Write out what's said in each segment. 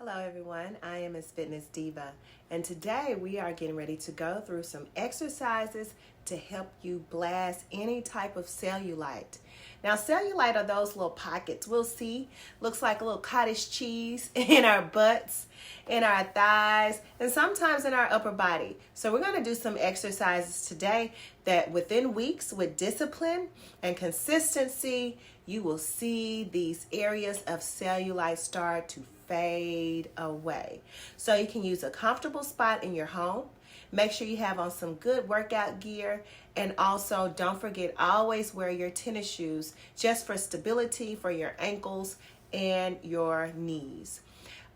Hello everyone, I am Miss Fitness Diva, and today we are getting ready to go through some exercises to help you blast any type of cellulite. Now cellulite are those little pockets we'll see, looks like a little cottage cheese in our butts, in our thighs, and sometimes in our upper body. So we're going to do some exercises today that within weeks with discipline and consistency, you will see these areas of cellulite start to fade away. So you can use a comfortable spot in your home. Make sure you have on some good workout gear, and also don't forget, always wear your tennis shoes just for stability for your ankles and your knees.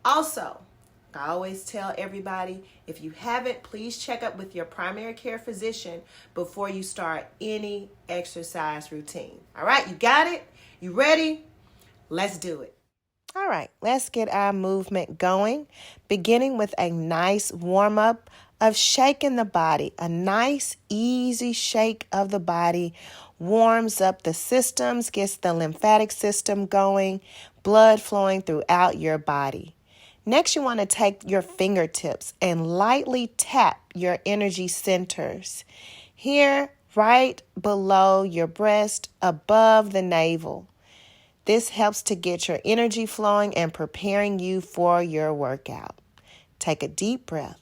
Also, I always tell everybody, if you haven't, please check up with your primary care physician before you start any exercise routine. All right, you got it? You ready? Let's do it. All right, let's get our movement going, beginning with a nice warm-up of shaking the body. A nice, easy shake of the body warms up the systems, gets the lymphatic system going, blood flowing throughout your body. Next, you want to take your fingertips and lightly tap your energy centers. Here, right below your breast, above the navel. This helps to get your energy flowing and preparing you for your workout. Take a deep breath.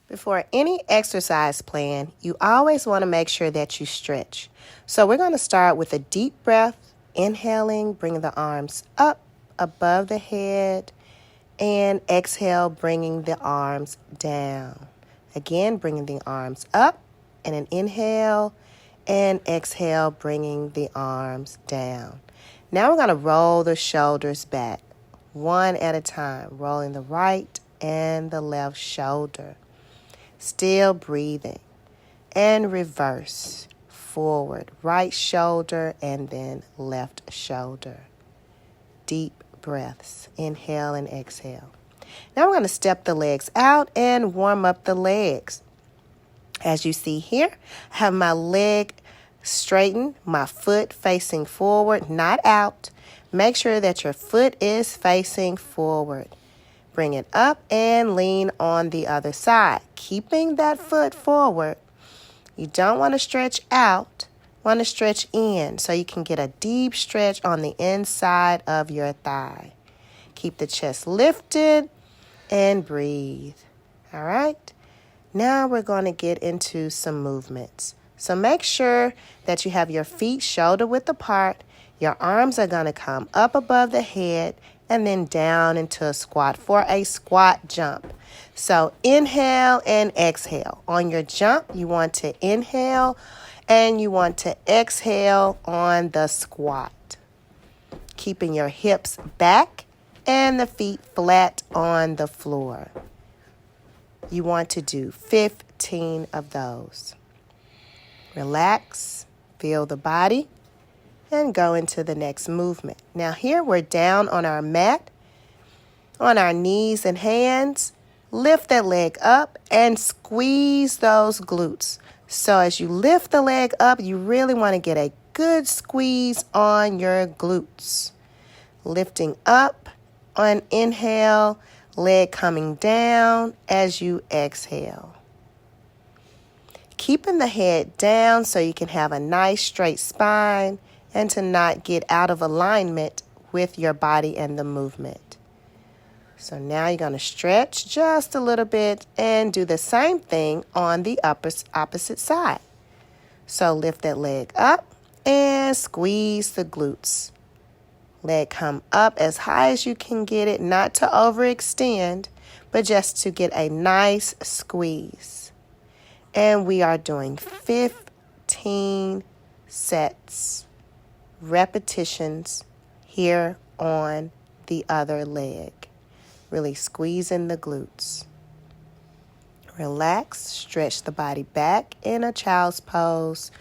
Before any exercise plan, you always want to make sure that you stretch. So we're going to start with a deep breath, inhaling, bringing the arms up above the head, and exhale, bringing the arms down. Again, bringing the arms up, and an inhale, and exhale, bringing the arms down. Now we're going to roll the shoulders back, one at a time, rolling the right and the left shoulder. Still breathing. And reverse, forward, right shoulder and then left shoulder. Deep breaths, inhale and exhale. Now we're going to step the legs out and warm up the legs. As you see here, I have my leg straighten, my foot facing forward, not out. Make sure that your foot is facing forward. Bring it up and lean on the other side, keeping that foot forward. You don't want to stretch out, want to stretch in so you can get a deep stretch on the inside of your thigh. Keep the chest lifted and breathe. All right? Now we're going to get into some movements. So make sure that you have your feet shoulder width apart. Your arms are going to come up above the head and then down into a squat for a squat jump. So inhale and exhale. On your jump, you want to inhale and you want to exhale on the squat. Keeping your hips back and the feet flat on the floor. You want to do 15 of those. Relax, feel the body, and go into the next movement. Now here we're down on our mat, on our knees and hands. Lift that leg up and squeeze those glutes. So as you lift the leg up, you really want to get a good squeeze on your glutes. Lifting up on inhale, leg coming down as you exhale. Keeping the head down so you can have a nice straight spine and to not get out of alignment with your body and the movement. So now you're going to stretch just a little bit and do the same thing on the opposite side. So lift that leg up and squeeze the glutes. Leg come up as high as you can get it, not to overextend, but just to get a nice squeeze. And we are doing 15 sets, repetitions here on the other leg. Really squeezing the glutes. Relax, stretch the body back in a child's pose.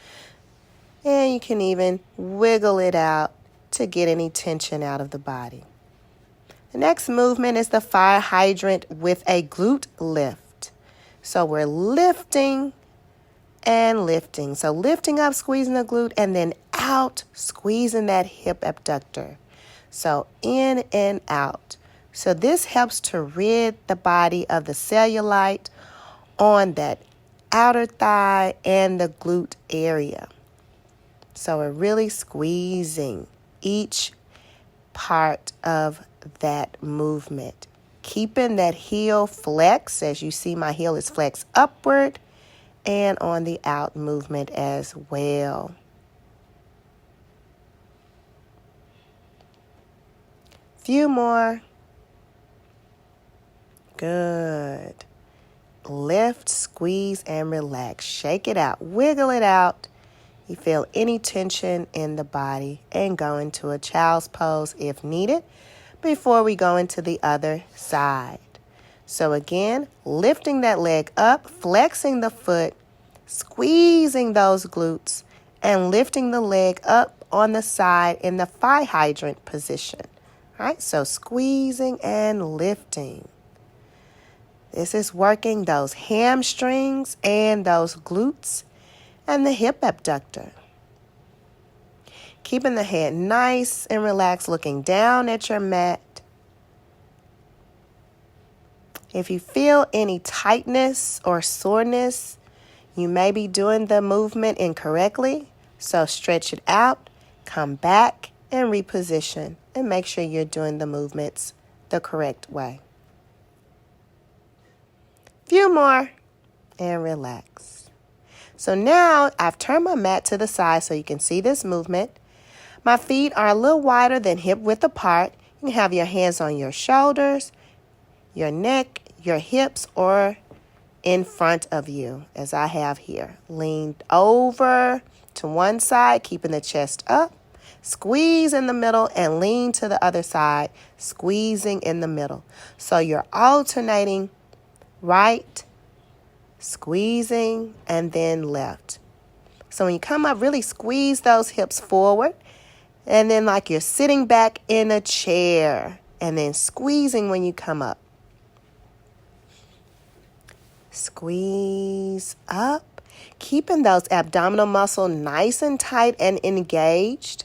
And you can even wiggle it out to get any tension out of the body. The next movement is the fire hydrant with a glute lift. So we're lifting and lifting. So lifting up, squeezing the glute, and then out, squeezing that hip abductor. So in and out. So this helps to rid the body of the cellulite on that outer thigh and the glute area. So we're really squeezing each part of that movement. Keeping that heel flex, as you see my heel is flexed upward, and on the out movement as well. Few more. Good. Lift, squeeze, and relax. Shake it out. Wiggle it out. You feel any tension in the body, and go into a child's pose if needed before we go into the other side. So again, lifting that leg up, flexing the foot, squeezing those glutes, and lifting the leg up on the side in the thigh hydrant position. All right, so squeezing and lifting. This is working those hamstrings and those glutes and the hip abductor. Keeping the head nice and relaxed, looking down at your mat. If you feel any tightness or soreness, you may be doing the movement incorrectly. So stretch it out, come back, and reposition. And make sure you're doing the movements the correct way. Few more, and relax. So now I've turned my mat to the side so you can see this movement. My feet are a little wider than hip width apart. You can have your hands on your shoulders, your neck, your hips, or in front of you, as I have here. Lean over to one side, keeping the chest up. Squeeze in the middle and lean to the other side, squeezing in the middle. So you're alternating right, squeezing, and then left. So when you come up, really squeeze those hips forward. And then like you're sitting back in a chair. And then squeezing when you come up. Squeeze up. Keeping those abdominal muscles nice and tight and engaged.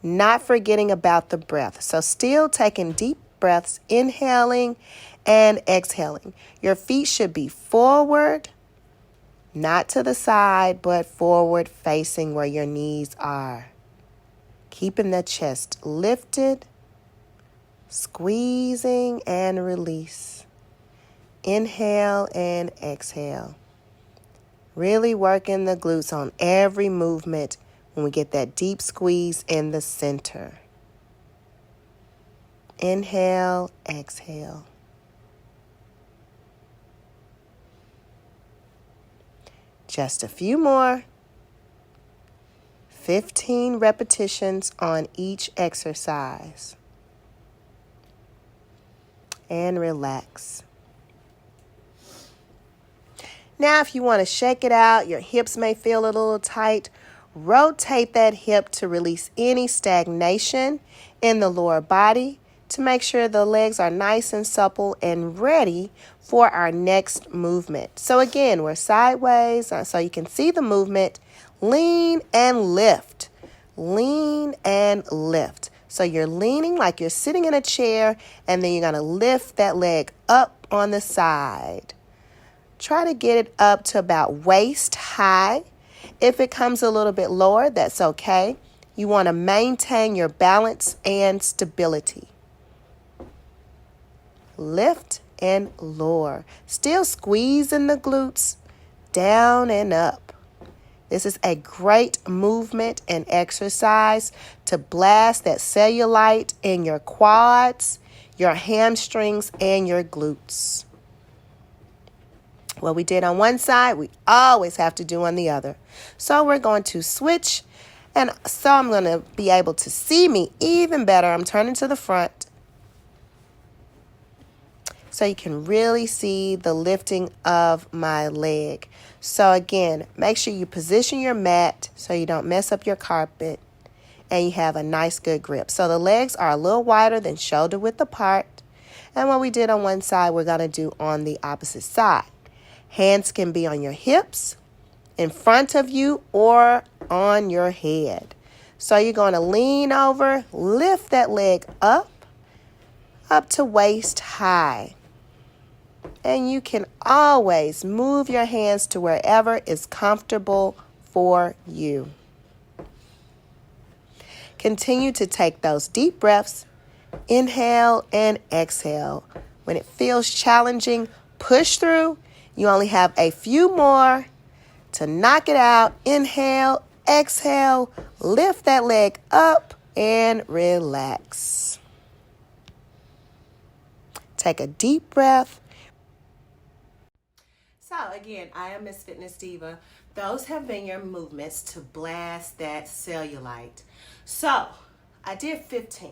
Not forgetting about the breath. So still taking deep breaths, inhaling and exhaling. Your feet should be forward, not to the side, but forward facing where your knees are. Keeping the chest lifted, squeezing and release. Inhale and exhale. Really working the glutes on every movement when we get that deep squeeze in the center. Inhale, exhale. Just a few more. 15 repetitions on each exercise. And relax. Now, if you want to shake it out, your hips may feel a little tight. Rotate that hip to release any stagnation in the lower body to make sure the legs are nice and supple and ready for our next movement. So again, we're sideways so you can see the movement. Lean and lift. Lean and lift. So you're leaning like you're sitting in a chair, and then you're going to lift that leg up on the side. Try to get it up to about waist high. If it comes a little bit lower, that's okay. You want to maintain your balance and stability. Lift and lower. Still squeezing the glutes down and up. This is a great movement and exercise to blast that cellulite in your quads, your hamstrings, and your glutes. What we did on one side, we always have to do on the other. So we're going to switch, and so I'm going to be able to see me even better. I'm turning to the front so you can really see the lifting of my leg. So again, make sure you position your mat so you don't mess up your carpet and you have a nice good grip. So the legs are a little wider than shoulder width apart. And what we did on one side, we're going to do on the opposite side. Hands can be on your hips, in front of you, or on your head. So you're going to lean over, lift that leg up, up to waist high. And you can always move your hands to wherever is comfortable for you. Continue to take those deep breaths. Inhale and exhale. When it feels challenging, push through. You only have a few more to knock it out. Inhale, exhale, lift that leg up and relax. Take a deep breath. So again, I am Miss Fitness Diva. Those have been your movements to blast that cellulite. So I did 15.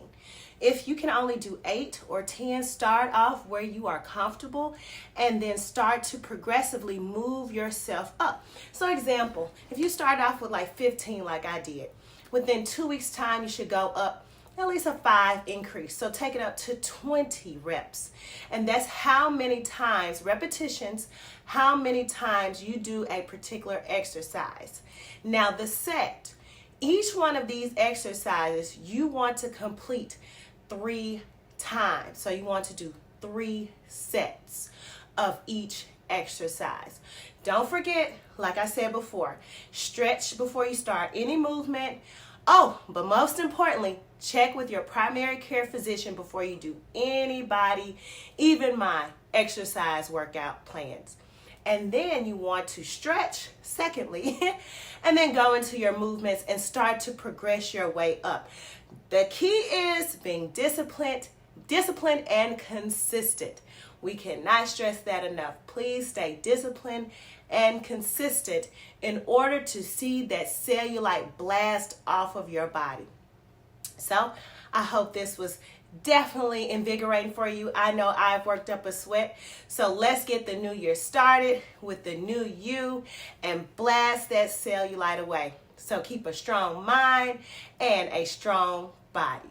If you can only do 8 or 10, start off where you are comfortable and then start to progressively move yourself up. So example, if you start off with like 15 like I did, within 2 weeks time you should go up at least a 5 increase. So take it up to 20 reps. And that's how many times, repetitions, how many times you do a particular exercise. Now the set, each one of these exercises you want to complete 3 times. So you want to do 3 sets of each exercise. Don't forget, like I said before, stretch before you start any movement. Oh, but most importantly, check with your primary care physician before you do anybody, even my exercise workout plans. And then you want to stretch, secondly, and then go into your movements and start to progress your way up. The key is being disciplined and consistent. We cannot stress that enough. Please stay disciplined and consistent in order to see that cellulite blast off of your body. So I hope this was definitely invigorating for you. I know I've worked up a sweat. So let's get the new year started with the new you and blast that cellulite away. So keep a strong mind and a strong body.